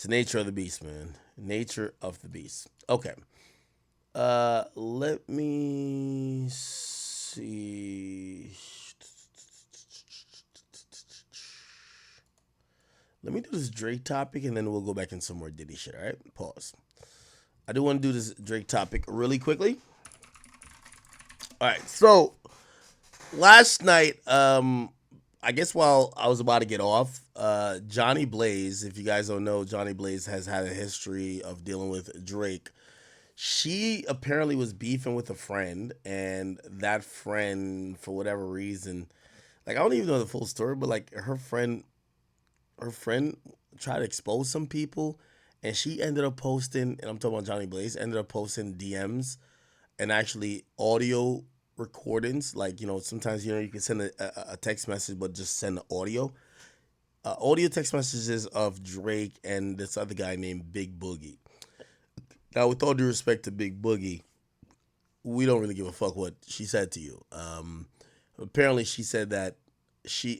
It's the nature of the beast, man. Nature of the beast. Okay. Let me see. Let me do this Drake topic and then we'll go back in some more Diddy shit. All right. Pause. I do want to do this Drake topic really quickly. All right. So last night, I guess while I was about to get off, Johnny Blaze, if you guys don't know, Johnny Blaze has had a history of dealing with Drake. She apparently was beefing with a friend, and that friend, for whatever reason, like I don't even know the full story, but like her friend tried to expose some people, and she ended up posting, and I'm talking about Johnny Blaze, ended up posting DMs and actually audio recordings. Like sometimes you can send a text message, but just send the audio. Audio text messages of Drake and this other guy named Big Boogie. Now, with all due respect to Big Boogie, we don't really give a fuck what she said to you. Apparently, she said that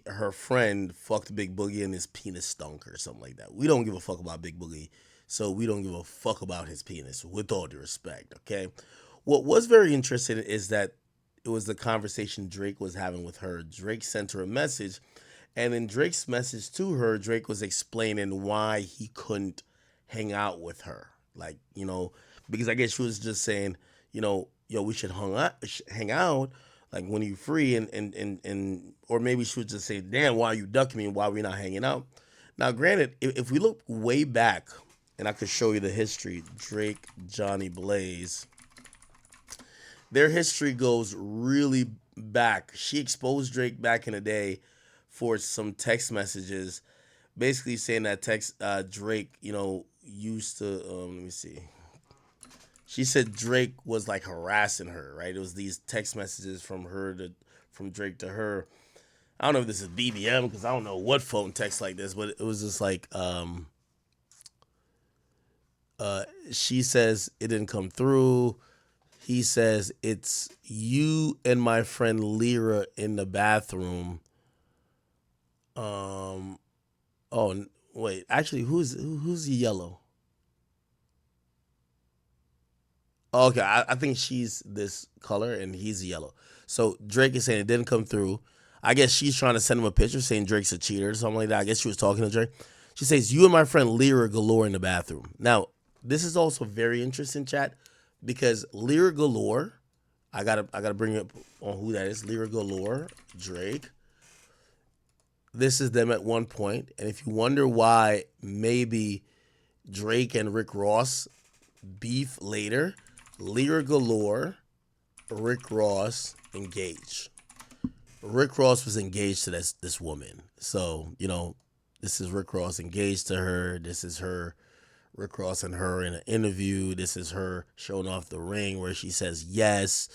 her friend fucked Big Boogie and his penis stunk or something like that. We don't give a fuck about Big Boogie, so we don't give a fuck about his penis. With all due respect, okay. What was very interesting is that it was the conversation Drake was having with her. Drake sent her a message, and in Drake's message to her, Drake was explaining why he couldn't hang out with her. Like, because I guess she was just saying, yo, we should hang out, like when you free, and or maybe she would just say, damn, why are you ducking me? Why are we not hanging out? Now, granted, if we look way back, and I could show you the history, Drake, Johnny Blaze, their history goes really back. She exposed Drake back in the day for some text messages, basically saying that Drake, used to. Let me see. She said Drake was like harassing her, right? It was these text messages from Drake to her. I don't know if this is BBM because I don't know what phone text like this, but it was just like she says it didn't come through. He says it's you and my friend Lyra in the bathroom. Um. Oh wait, actually, who's the yellow? Okay, I think she's this color and he's yellow. So Drake is saying it didn't come through. I guess she's trying to send him a picture saying Drake's a cheater or something like that. I guess she was talking to Drake. She says, you and my friend Lyra Galore in the bathroom. Now, this is also very interesting, chat, because Lyra Galore, I gotta bring up on who that is. Lyra Galore, Drake. This is them at one point. And if you wonder why maybe Drake and Rick Ross beef later, Lyra Galore, Rick Ross engaged. Rick Ross was engaged to this woman. So, this is Rick Ross engaged to her. This is her, Rick Ross and her in an interview. This is her showing off the ring where she says yes.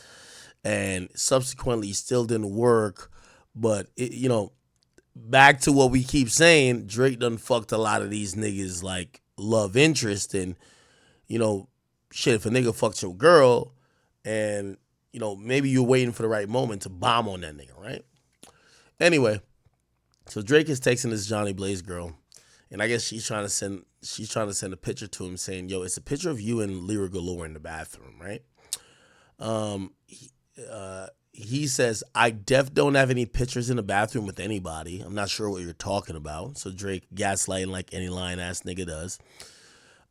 And subsequently still didn't work. But, back to what we keep saying, Drake done fucked a lot of these niggas like love interest. And, you know, shit, if a nigga fucks your girl and, maybe you're waiting for the right moment to bomb on that nigga, right? Anyway, so Drake is texting this Johnny Blaze girl, and I guess she's trying to send a picture to him saying, "Yo, it's a picture of you and Lyra Galore in the bathroom, right?" Um, he says, "I don't have any pictures in the bathroom with anybody. I'm not sure what you're talking about." So Drake gaslighting like any lying ass nigga does.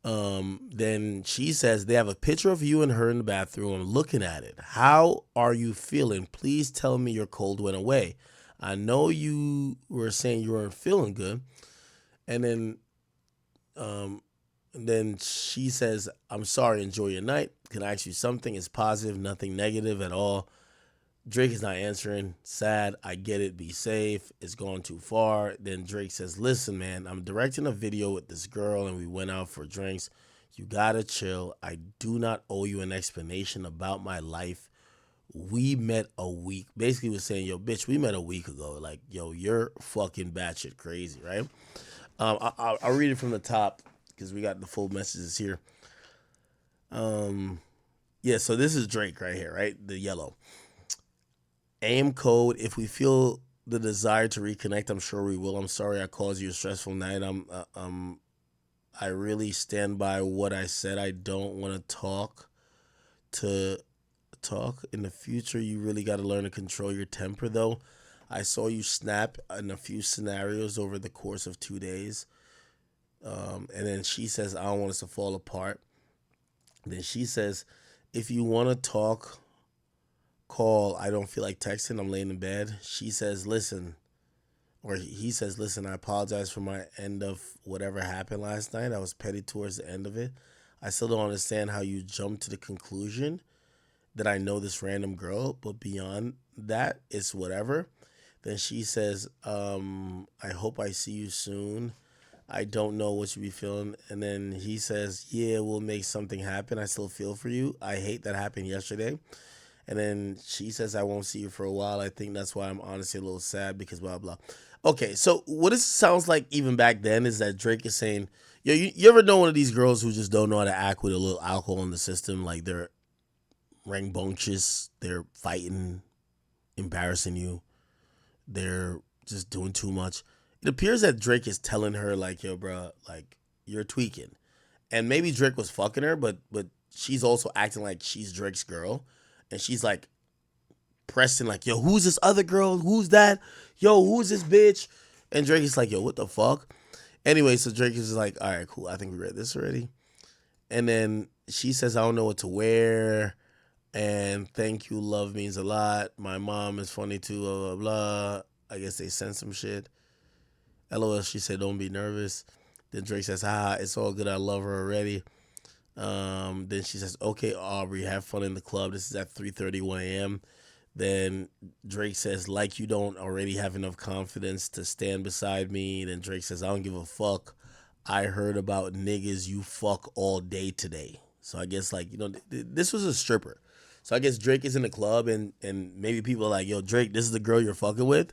Then she says, "They have a picture of you and her in the bathroom. I'm looking at it. How are you feeling? Please tell me your cold went away. I know you were saying you weren't feeling good." And um, then she says, "I'm sorry, enjoy your night. Can I ask you something? It's positive, nothing negative at all." Drake is not answering. Sad. I get it. Be safe. It's gone too far. Then Drake says, "Listen, man, I'm directing a video with this girl and we went out for drinks. You gotta chill. I do not owe you an explanation about my life. We met a week." Basically was saying, "Yo, bitch, we met a week ago. Like, yo, you're fucking batshit crazy, right?" I'll read it from the top because we got the full messages here. Yeah, so this is Drake right here, right? The yellow. AIM code. If we feel the desire to reconnect, I'm sure we will. I'm sorry I caused you a stressful night. I really stand by what I said. I don't want to talk in the future. You really got to learn to control your temper, though. I saw you snap in a few scenarios over the course of 2 days. And then she says, I don't want us to fall apart. Then she says, if you want to talk, call. I don't feel like texting. I'm laying in bed. She says, listen, or he says, listen, I apologize for my end of whatever happened last night. I was petty towards the end of it. I still don't understand how you jumped to the conclusion that I know this random girl, but beyond that, it's whatever. Then she says, I hope I see you soon. I don't know what you be feeling. And then he says, yeah, we'll make something happen. I still feel for you. I hate that happened yesterday. And then she says, I won't see you for a while. I think that's why I'm honestly a little sad because blah, blah. Okay, so what it sounds like even back then is that Drake is saying, yo, you ever know one of these girls who just don't know how to act with a little alcohol in the system? Like they're rambunctious, they're fighting, embarrassing you, they're just doing too much. It appears that Drake is telling her, like, yo, bro, like, you're tweaking. And maybe Drake was fucking her, but she's also acting like she's Drake's girl. And she's like pressing like, yo, who's this other girl? Who's that? Yo, who's this bitch? And Drake is like, yo, what the fuck? Anyway, so Drake is like, all right, cool. I think we read this already. And then she says, I don't know what to wear. And thank you, love means a lot. My mom is funny too, blah, blah, blah. I guess they sent some shit. LOL, she said, don't be nervous. Then Drake says, it's all good. I love her already. Then she says, okay, Aubrey, have fun in the club. This is at 3:31 a.m. Then Drake says, like you don't already have enough confidence to stand beside me. Then Drake says, I don't give a fuck. I heard about niggas you fuck all day today. So I guess like, this was a stripper. So I guess Drake is in the club and maybe people are like, yo, Drake, this is the girl you're fucking with.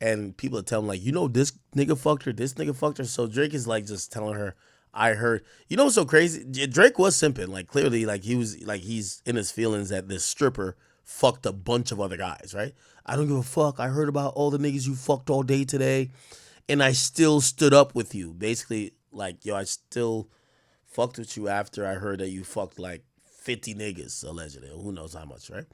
And people are telling like, this nigga fucked her, this nigga fucked her. So Drake is like just telling her, I heard. What's so crazy? Drake was simping. Like clearly, like he was like he's in his feelings that this stripper fucked a bunch of other guys, right? I don't give a fuck. I heard about all the niggas you fucked all day today, and I still stood up with you. Basically, like, yo, I still fucked with you after I heard that you fucked like 50 niggas, allegedly. Who knows how much, right?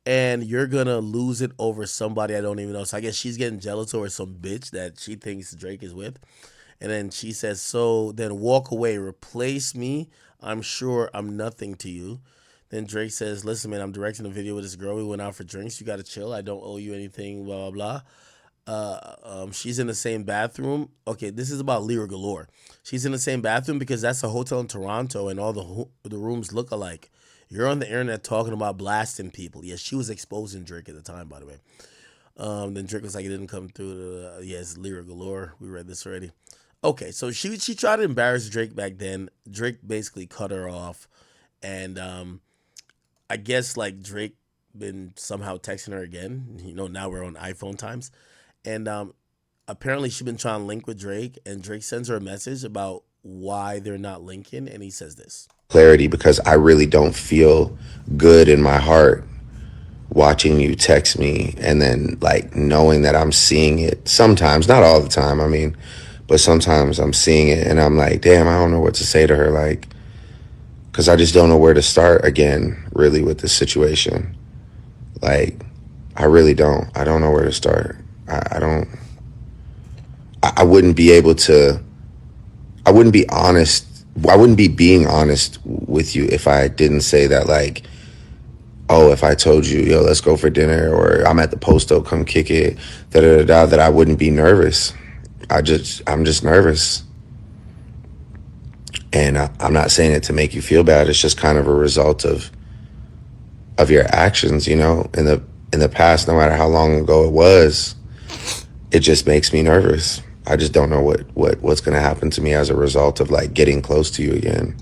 And you're gonna lose it over somebody I don't even know. So I guess she's getting jealous over some bitch that she thinks Drake is with. And then she says, so then walk away, replace me. I'm sure I'm nothing to you. Then Drake says, listen, man, I'm directing a video with this girl. We went out for drinks. You got to chill. I don't owe you anything, blah, blah, blah. She's in the same bathroom. Okay, this is about Lyra Galore. She's in the same bathroom because that's a hotel in Toronto and all the rooms look alike. You're on the internet talking about blasting people. Yes, she was exposing Drake at the time, by the way. Then Drake was like, it didn't come through. Yes, Lyra Galore. We read this already. Okay, so she tried to embarrass Drake back then. Drake basically cut her off, and I guess like Drake been somehow texting her again. Now we're on iPhone times, and apparently she been trying to link with Drake, and Drake sends her a message about why they're not linking, and he says this. Clarity, because I really don't feel good in my heart watching you text me and then like knowing that I'm seeing it sometimes, not all the time, I mean, but sometimes I'm seeing it and I'm like, damn, I don't know what to say to her, like, because I just don't know where to start again, really, with this situation. Like, I really don't. I don't know where to start. I don't. I wouldn't be able to. I wouldn't be honest. I wouldn't be being honest with you if I didn't say that, like, oh, if I told you, yo, let's go for dinner, or I'm at the Posto, come kick it, da da da da, that I wouldn't be nervous. I'm just nervous. And I'm not saying it to make you feel bad. It's just kind of a result of your actions, in the past, no matter how long ago it was. It just makes me nervous. I just don't know what's going to happen to me as a result of like getting close to you again.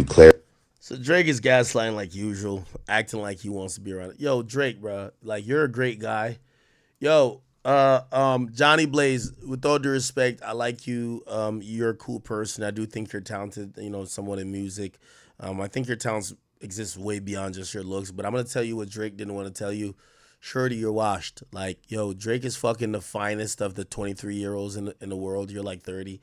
Claire. So Drake is gaslighting like usual, acting like he wants to be around. Yo, Drake, bro, like you're a great guy. Yo, Johnny Blaze, with all due respect, I like you. You're a cool person. I do think you're talented, somewhat in music. I think your talents exist way beyond just your looks. But I'm gonna tell you what Drake didn't want to tell you. Shorty, you're washed. Like, yo, Drake is fucking the finest of the 23-year-olds in the world. You're like 30.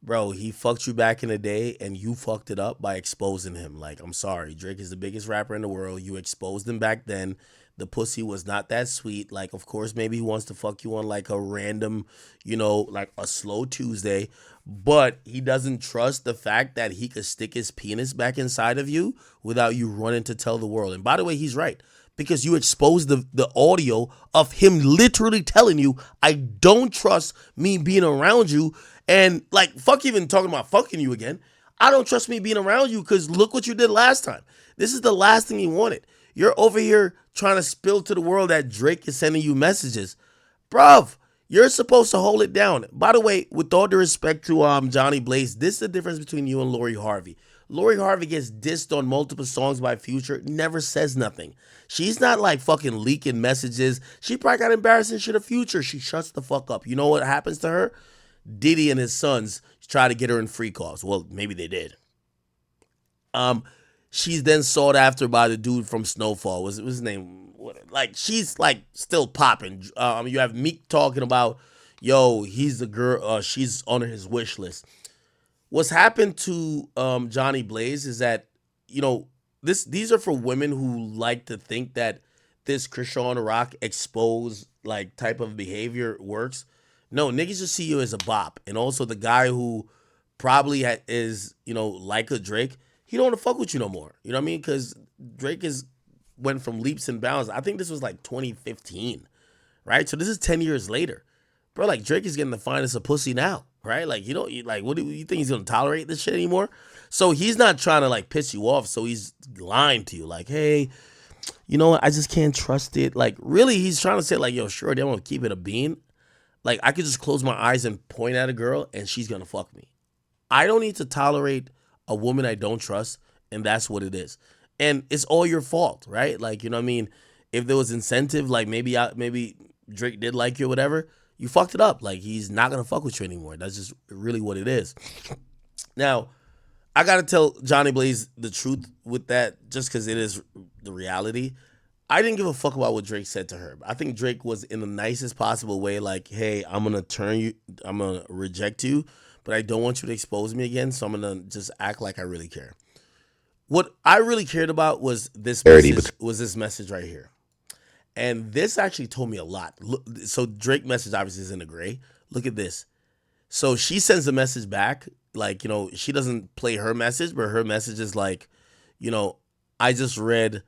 Bro, he fucked you back in the day and you fucked it up by exposing him. Like, I'm sorry. Drake is the biggest rapper in the world. You exposed him back then. The pussy was not that sweet. Like, of course, maybe he wants to fuck you on like a random, like a slow Tuesday. But he doesn't trust the fact that he could stick his penis back inside of you without you running to tell the world. And by the way, he's right. Because you exposed the audio of him literally telling you, I don't trust me being around you. And like, fuck even talking about fucking you again. I don't trust me being around you because look what you did last time. This is the last thing he wanted. You're over here trying to spill to the world that Drake is sending you messages. Bruv, you're supposed to hold it down. By the way, with all due respect to Johnny Blaze, this is the difference between you and Lori Harvey. Lori Harvey gets dissed on multiple songs by Future, never says nothing. She's not like fucking leaking messages. She probably got embarrassing shit of Future. She shuts the fuck up. You know what happens to her? Diddy and his sons try to get her in free calls. Well, maybe they did. She's then sought after by the dude from Snowfall. What's his name? Like she's like still popping. You have Meek talking about, yo, he's the girl. She's on his wish list. What's happened to Johnny Blaze is that these are for women who like to think that this Krishan Rock exposed like type of behavior works. No, niggas just see you as a bop, and also the guy who probably is like a Drake. He don't want to fuck with you no more. You know what I mean? Because Drake is went from leaps and bounds. I think this was like 2015, right? So this is 10 years later, bro. Like Drake is getting the finest of pussy now, right? Like like what do you think he's gonna tolerate this shit anymore? So he's not trying to like piss you off. So he's lying to you, like, hey, you know what? I just can't trust it. Like really, he's trying to say like, yo, sure, they want to keep it a bean. Like I could just close my eyes and point at a girl and she's gonna fuck me. I don't need to tolerate a woman I don't trust, and that's what it is. And it's all your fault, right? Like, you know what I mean? If there was incentive, like maybe Drake did like you or whatever, you fucked it up. Like he's not gonna fuck with you anymore. That's just really what it is. Now, I gotta tell Johnny Blaze the truth with that, just because it is the reality. I didn't give a fuck about what Drake said to her. I think Drake was in the nicest possible way, like, hey, I'm gonna reject you, but I don't want you to expose me again, so I'm gonna just act like I really care. What I really cared about was this message right here. And this actually told me a lot. Look, so Drake message obviously is in the gray. Look at this. So she sends a message back, like, she doesn't play her message, but her message is like, you know, I just read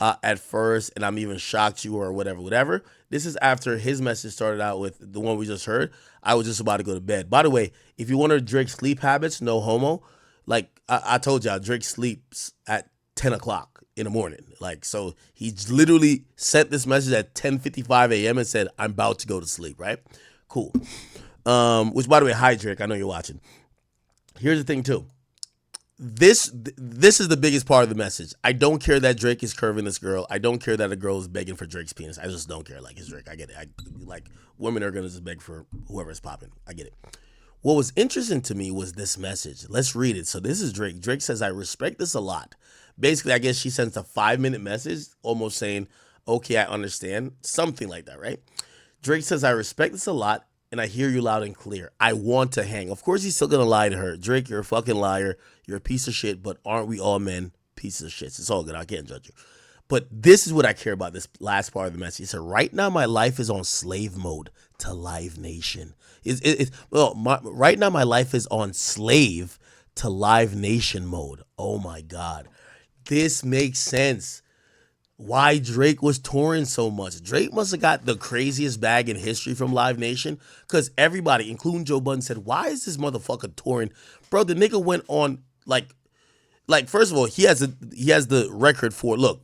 at first and I'm even shocked you or whatever. This is after his message started out with the one we just heard. I was just about to go to bed. By the way, if you wonder Drake's sleep habits, no homo. Like I told y'all, Drake sleeps at 10 o'clock in the morning. Like, so he literally sent this message at 10:55 a.m. and said, I'm about to go to sleep, right? Cool. Which, by the way, hi, Drake. I know you're watching. Here's the thing, too. This is the biggest part of the message. I don't care that Drake is curving this girl. I don't care that a girl is begging for Drake's penis. I just don't care. Like, it's Drake. I get it. Like, women are going to just beg for whoever's popping. I get it. What was interesting to me was this message. Let's read it. So this is Drake. Drake says, I respect this a lot. Basically, I guess she sends a 5-minute message almost saying, okay, I understand. Something like that, right? Drake says, I respect this a lot and I hear you loud and clear. I want to hang. Of course, he's still going to lie to her. Drake, you're a fucking liar. You're a piece of shit, but aren't we all men pieces of shit? It's all good. I can't judge you. But this is what I care about, this last part of the message. He said, right now my life is on slave mode to Live Nation. Right now my life is on slave to Live Nation mode. Oh my God. This makes sense. Why Drake was touring so much. Drake must have got the craziest bag in history from Live Nation, because everybody, including Joe Budden, said, why is this motherfucker touring? Bro, the nigga went on like first of all, he has the record for, look,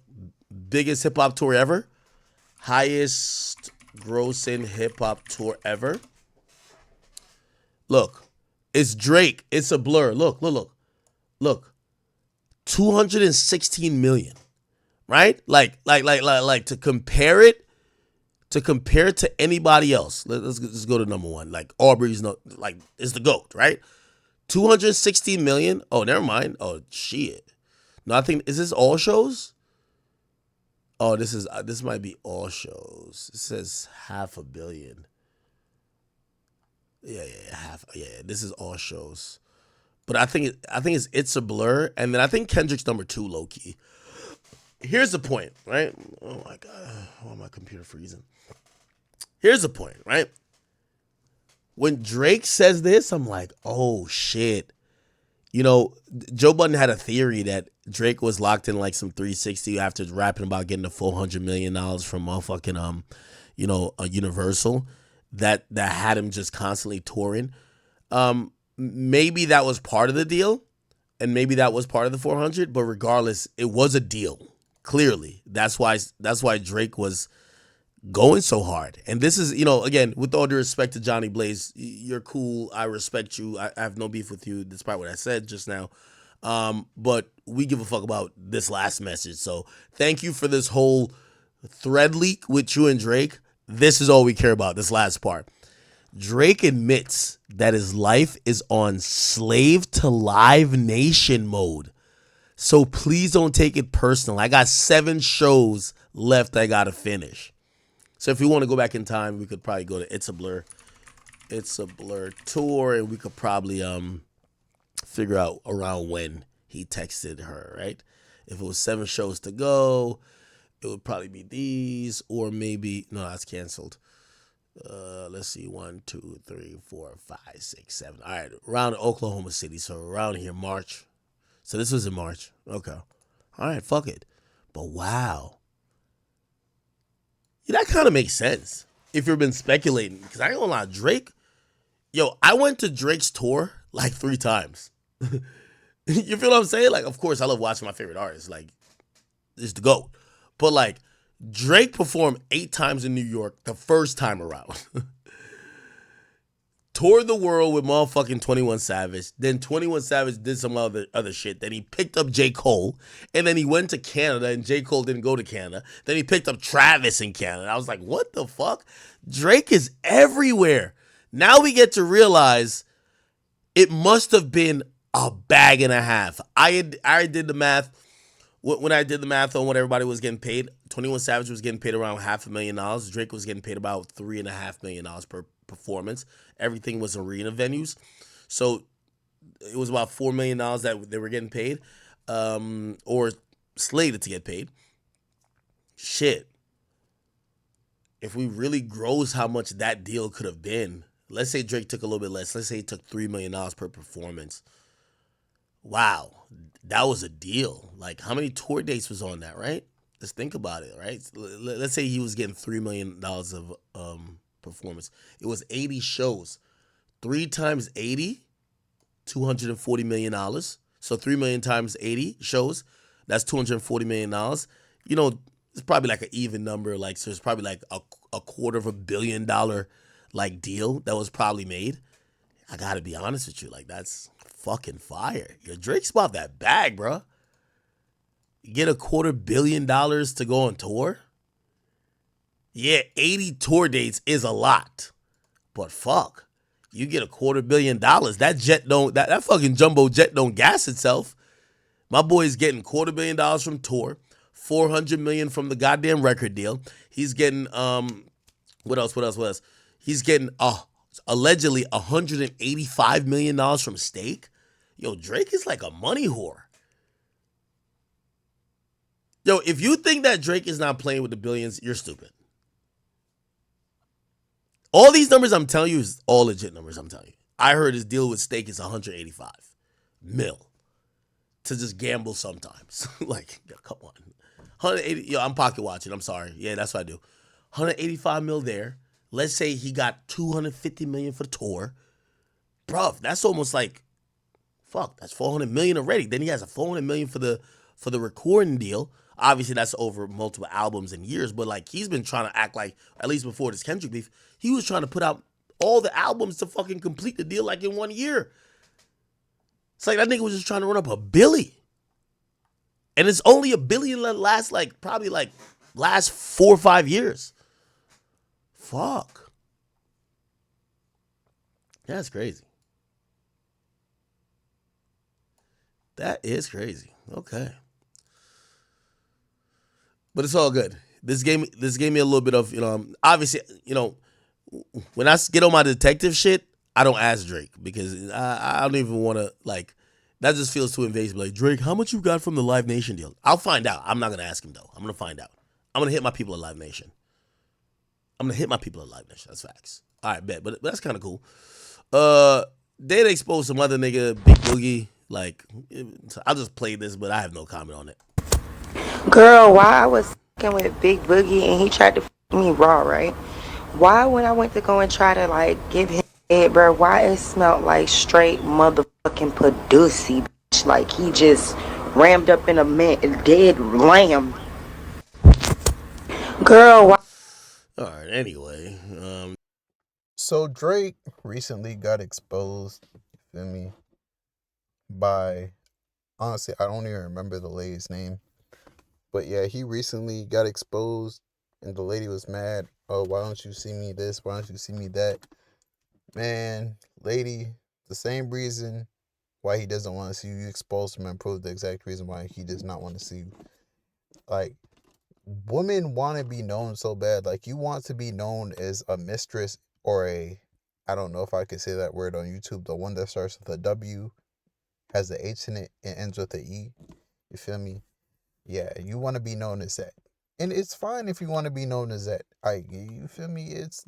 biggest hip hop tour ever, highest grossing hip hop tour ever. Look, it's Drake. It's a blur. Look. 216 million, right? Like to compare it to anybody else. Let's just go to number one. Like Aubrey's is the GOAT, right? 216 million. Oh, never mind. Oh, shit. No, I think, is this all shows? Oh, this might be all shows. It says 500 million. Yeah, half. Yeah, this is all shows. But I think it's a blur, and then I think Kendrick's number two, low key. Here's the point, right? Oh my god, why my computer freezing? Here's the point, right? When Drake says this, I'm like, oh shit. You know, Joe Budden had a theory that Drake was locked in like some 360 after rapping about getting the $400 million from motherfucking a Universal, that had him just constantly touring. Maybe that was part of the deal, and maybe that was part of the 400. But regardless, it was a deal. Clearly, that's why Drake was going so hard. And this is, again, with all due respect to Johnny Blaze, you're cool. I respect you. I have no beef with you, despite what I said just now. But we give a fuck about this last message. So thank you for this whole thread leak with you and Drake. This is all we care about, this last part. Drake admits that his life is on slave to Live Nation mode. So please don't take it personal. I got 7 shows left I gotta finish. So if you want to go back in time, we could probably go to It's a Blur tour, and we could probably figure out around when he texted her, right? If it was 7 shows to go, it would probably be these, or maybe no, that's canceled. Let's see, 1, 2, 3, 4, 5, 6, 7. All right, around Oklahoma City, so around here, March. So this was in March. Okay. All right, fuck it. But wow. Yeah, that kind of makes sense if you've been speculating. Because I ain't gonna lie, Drake, I went to Drake's tour like 3 times. You feel what I'm saying? Like, of course, I love watching my favorite artists. Like, it's the GOAT. But like, Drake performed 8 times in New York the first time around. Toured the world with motherfucking 21 Savage. Then 21 Savage did some other shit. Then he picked up J. Cole. And then he went to Canada, and J. Cole didn't go to Canada. Then he picked up Travis in Canada. I was like, what the fuck? Drake is everywhere. Now we get to realize it must have been a bag and a half. I did the math. When I did the math on what everybody was getting paid, 21 Savage was getting paid around $500,000. Drake was getting paid about $3.5 million per performance. Everything was arena venues. So it was about $4 million that they were getting paid, or slated to get paid. Shit. If we really gross how much that deal could have been, let's say Drake took a little bit less. Let's say he took $3 million per performance. Wow, that was a deal. Like, how many tour dates was on that, right? Let's think about it, right? Let's say he was getting $3 million of performance. It was 80 shows. 3 times 80, $240 million. So 3 million times 80 shows, that's $240 million. It's probably like an even number. Like, so it's probably like a $250 million like deal that was probably made. I gotta be honest with you, like, that's fucking fire. Your Drake's about that bag, bro. You get $250 million to go on tour. Yeah, 80 tour dates is a lot, but fuck, you get $250 million. That fucking jumbo jet don't gas itself. My boy's getting $250 million from tour, $400 million from the goddamn record deal. He's getting what else? He's getting allegedly $185 million from Stake. Yo, Drake is like a money whore. Yo, if you think that Drake is not playing with the billions, you're stupid. All these numbers I'm telling you is all legit numbers. I'm telling you. I heard his deal with Stake is 185 mil to just gamble sometimes. Like, come on, 180. Yo, I'm pocket watching. I'm sorry. Yeah, that's what I do. 185 mil there. Let's say he got 250 million for the tour. Bruv, that's almost like, fuck, that's 400 million already. Then he has a 400 million for the recording deal. Obviously, that's over multiple albums and years, but like, he's been trying to act like, at least before this Kendrick beef, he was trying to put out all the albums to fucking complete the deal like in 1 year. It's like that nigga was just trying to run up a billy. And it's only a billion that lasts last 4 or 5 years. Fuck. That's crazy. That is crazy. Okay. But it's all good. This gave me a little bit of, obviously, when I get on my detective shit, I don't ask Drake because I don't even want to like. That just feels too invasive. Like Drake, how much you got from the Live Nation deal? I'll find out. I'm not gonna ask him though. I'm gonna find out. I'm gonna hit my people at Live Nation. I'm gonna hit my people at Live Nation. That's facts. All right, bet. But that's kind of cool. They exposed some other nigga, Big Boogie. Like, I'll just play this, but I have no comment on it. Girl, why I was fucking with Big Boogie and he tried to fuck me raw, right? Why when I went to go and try to like give him head, bro, why it smelled like straight motherfucking Paducey, bitch. Like he just rammed up in a dead lamb. Girl, why? All right. Anyway, So Drake recently got exposed, you feel me, by, honestly, I don't even remember the lady's name. But yeah, he recently got exposed and the lady was mad. Oh, why don't you see me this? Why don't you see me that? Man, lady, the same reason why he doesn't want to see you exposed him and prove the exact reason why he does not want to see you. Like, women want to be known so bad. Like, you want to be known as a mistress or a, I don't know if I could say that word on YouTube, the one that starts with a W, has a H in it, and ends with a E. You feel me? Yeah, you want to be known as that. And it's fine if you want to be known as that. You feel me? It's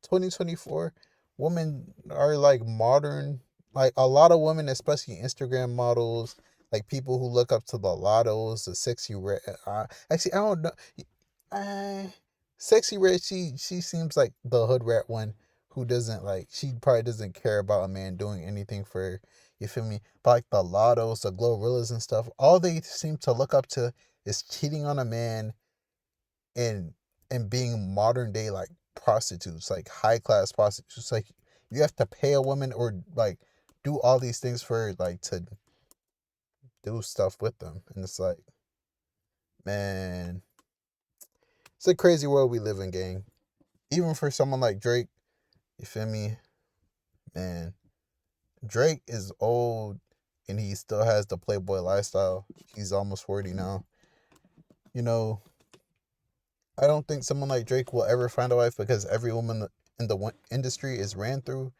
2024. Women are like modern, like a lot of women, especially Instagram models, like people who look up to the Lottos, the sexy red. Actually, I don't know. Uh, Sexy red. She seems like the hood rat one who doesn't like. She probably doesn't care about a man doing anything for her. You feel me? But like the Lottos, the Glorrillas and stuff, all they seem to look up to is cheating on a man and being modern day like prostitutes, like high class prostitutes. Like you have to pay a woman or like do all these things for her, like to do stuff with them. And it's like, man, it's a crazy world we live in, gang. Even for someone like Drake, you feel me? Man, Drake is old and he still has the Playboy lifestyle. He's almost 40 now. You know, I don't think someone like Drake will ever find a wife because every woman in the industry is ran through,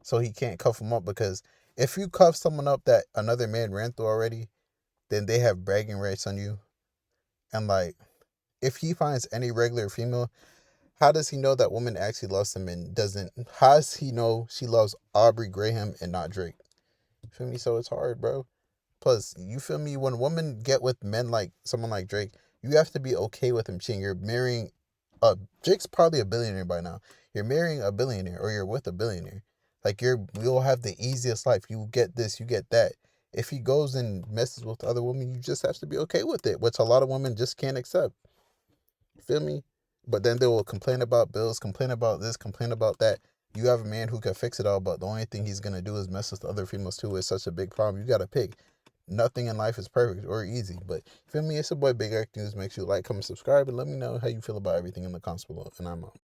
so he can't cuff them up. Because if you cuff someone up that another man ran through already, then they have bragging rights on you. And like, if he finds any regular female, how does he know that woman actually loves him and doesn't? How does he know she loves Aubrey Graham and not Drake? You feel me? So it's hard, bro. Plus, you feel me? When women get with men like someone like Drake, you have to be okay with him cheating. You're marrying a Drake's probably a billionaire by now. You're marrying a billionaire or you're with a billionaire. Like you'll have the easiest life. You get this, you get that. If he goes and messes with other women, you just have to be okay with it, which a lot of women just can't accept. Feel me? But then they will complain about bills, complain about this, complain about that. You have a man who can fix it all, but the only thing he's gonna do is mess with other females too. Is such a big problem. You gotta pick. Nothing in life is perfect or easy, but feel me? It's your boy Big Eric News. Make sure you like, comment, subscribe, and let me know how you feel about everything in the comments below. And I'm out.